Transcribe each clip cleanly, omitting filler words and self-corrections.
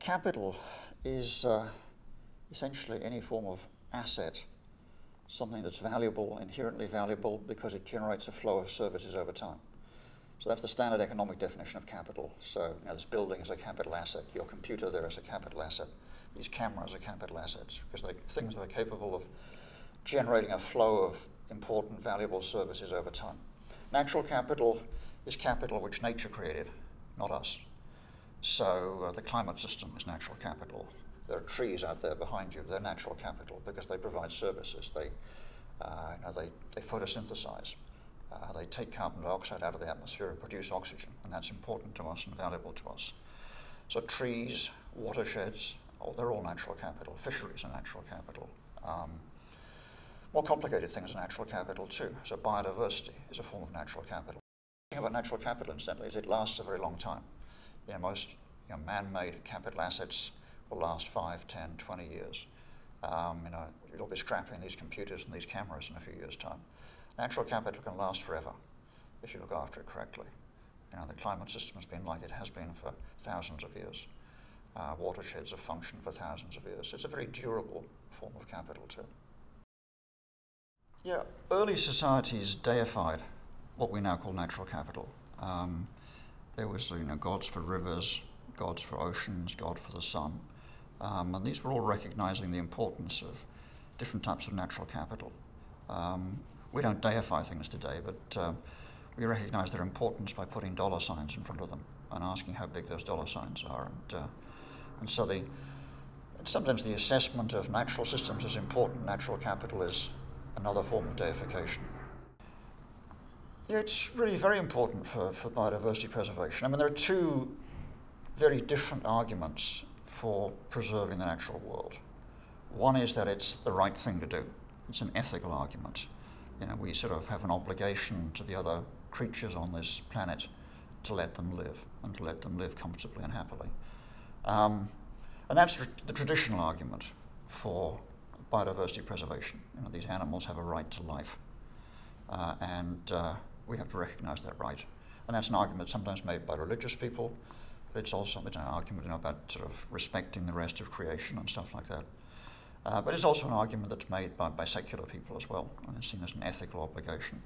capital is essentially any form of asset, something that's valuable, inherently valuable, because it generates a flow of services over time. So that's the standard economic definition of capital. So this building is a capital asset, your computer there is a capital asset, these cameras are capital assets, because they're things that are capable of generating a flow of important, valuable services over time. Natural capital is capital which nature created, not us. So the climate system is natural capital. There are trees out there behind you, they're natural capital because they provide services. They photosynthesize. They take carbon dioxide out of the atmosphere and produce oxygen, and that's important to us and valuable to us. So trees, watersheds, they're all natural capital. Fisheries are natural capital. More complicated things are natural capital too. So biodiversity is a form of natural capital. The thing about natural capital, incidentally, is it lasts a very long time. Most man-made capital assets will last 5, 10, 20 years. You'll be scrapping these computers and these cameras in a few years' time. Natural capital can last forever if you look after it correctly. The climate system has been like it has been for thousands of years. Watersheds have functioned for thousands of years. It's a very durable form of capital too. Yeah, early societies deified what we now call natural capital. There was, gods for rivers, gods for oceans, God for the sun. And these were all recognizing the importance of different types of natural capital. We don't deify things today, but we recognize their importance by putting dollar signs in front of them and asking how big those dollar signs are. And so sometimes the assessment of natural systems is important. Natural capital is another form of deification. Yeah, it's really very important for biodiversity preservation. There are two very different arguments for preserving the natural world. One is that it's the right thing to do. It's an ethical argument. We sort of have an obligation to the other creatures on this planet to let them live, and to let them live comfortably and happily. And that's the traditional argument for biodiversity preservation. These animals have a right to life, and we have to recognize that right. And that's an argument sometimes made by religious people, but it's an argument about sort of respecting the rest of creation and stuff like that. But it's also an argument that's made by secular people as well, and it's seen as an ethical obligation.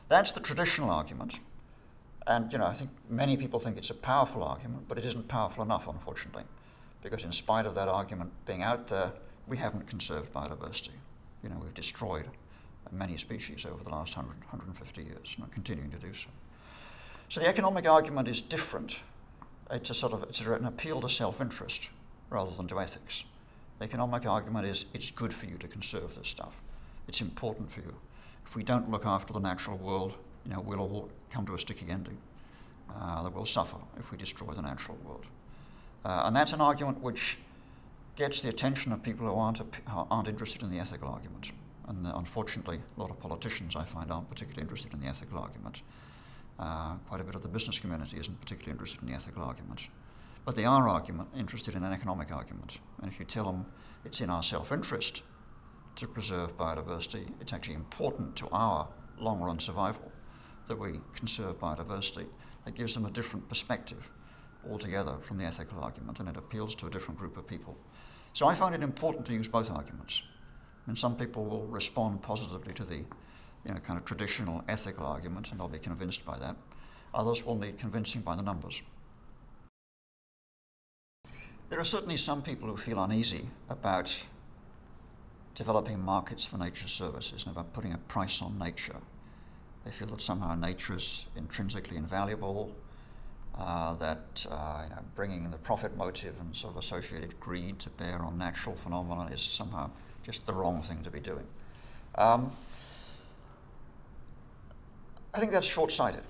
That's the traditional argument, and I think many people think it's a powerful argument, but it isn't powerful enough, unfortunately, because in spite of that argument being out there, we haven't conserved biodiversity. We've destroyed many species over the last 100, 150 years, and are continuing to do so. So the economic argument is different. It's an appeal to self-interest rather than to ethics. The economic argument is it's good for you to conserve this stuff. It's important for you. If we don't look after the natural world, we'll all come to a sticky ending. That we'll suffer if we destroy the natural world. And that's an argument which gets the attention of people who aren't interested in the ethical argument. And unfortunately, a lot of politicians, I find, aren't particularly interested in the ethical argument. Quite a bit of the business community isn't particularly interested in the ethical argument. But they are interested in an economic argument. And if you tell them it's in our self-interest to preserve biodiversity, it's actually important to our long-run survival that we conserve biodiversity, that gives them a different perspective altogether from the ethical argument, and it appeals to a different group of people. So I find it important to use both arguments. Some people will respond positively to the kind of traditional ethical argument, and they'll be convinced by that. Others will need convincing by the numbers. There are certainly some people who feel uneasy about developing markets for nature's services and about putting a price on nature. They feel that somehow nature is intrinsically invaluable, that bringing the profit motive and sort of associated greed to bear on natural phenomena is somehow just the wrong thing to be doing. I think that's short-sighted.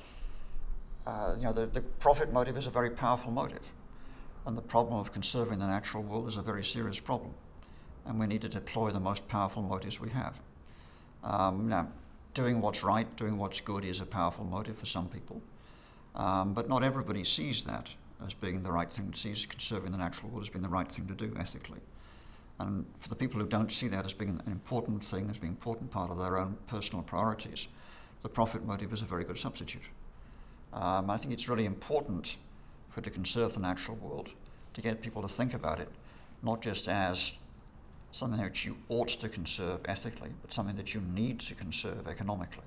The profit motive is a very powerful motive, and the problem of conserving the natural world is a very serious problem, and we need to deploy the most powerful motives we have. Now, doing what's right, doing what's good is a powerful motive for some people, but not everybody sees that as being the right thing, sees conserving the natural world as being the right thing to do ethically. And for the people who don't see that as being an important thing, as being an important part of their own personal priorities, the profit motive is a very good substitute. I think it's really important to conserve the natural world, to get people to think about it, not just as something that you ought to conserve ethically, but something that you need to conserve economically.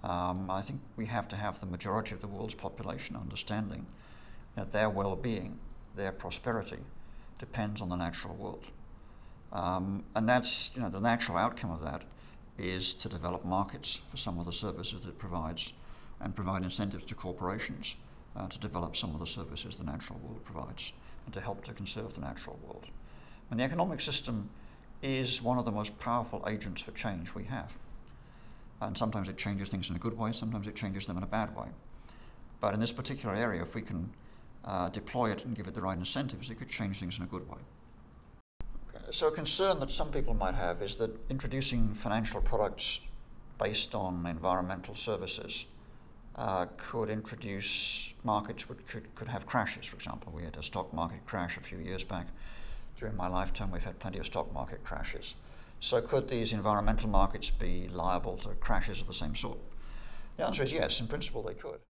I think we have to have the majority of the world's population understanding that their well-being, their prosperity, depends on the natural world. And that's, the natural outcome of that is to develop markets for some of the services it provides and provide incentives to corporations to develop some of the services the natural world provides and to help to conserve the natural world. And the economic system is one of the most powerful agents for change we have. And sometimes it changes things in a good way, sometimes it changes them in a bad way. But in this particular area, if we can deploy it and give it the right incentives, it could change things in a good way. Okay. So a concern that some people might have is that introducing financial products based on environmental services could introduce markets which could have crashes. For example, we had a stock market crash a few years back. During my lifetime, we've had plenty of stock market crashes. So could these environmental markets be liable to crashes of the same sort? The answer is yes, in principle they could.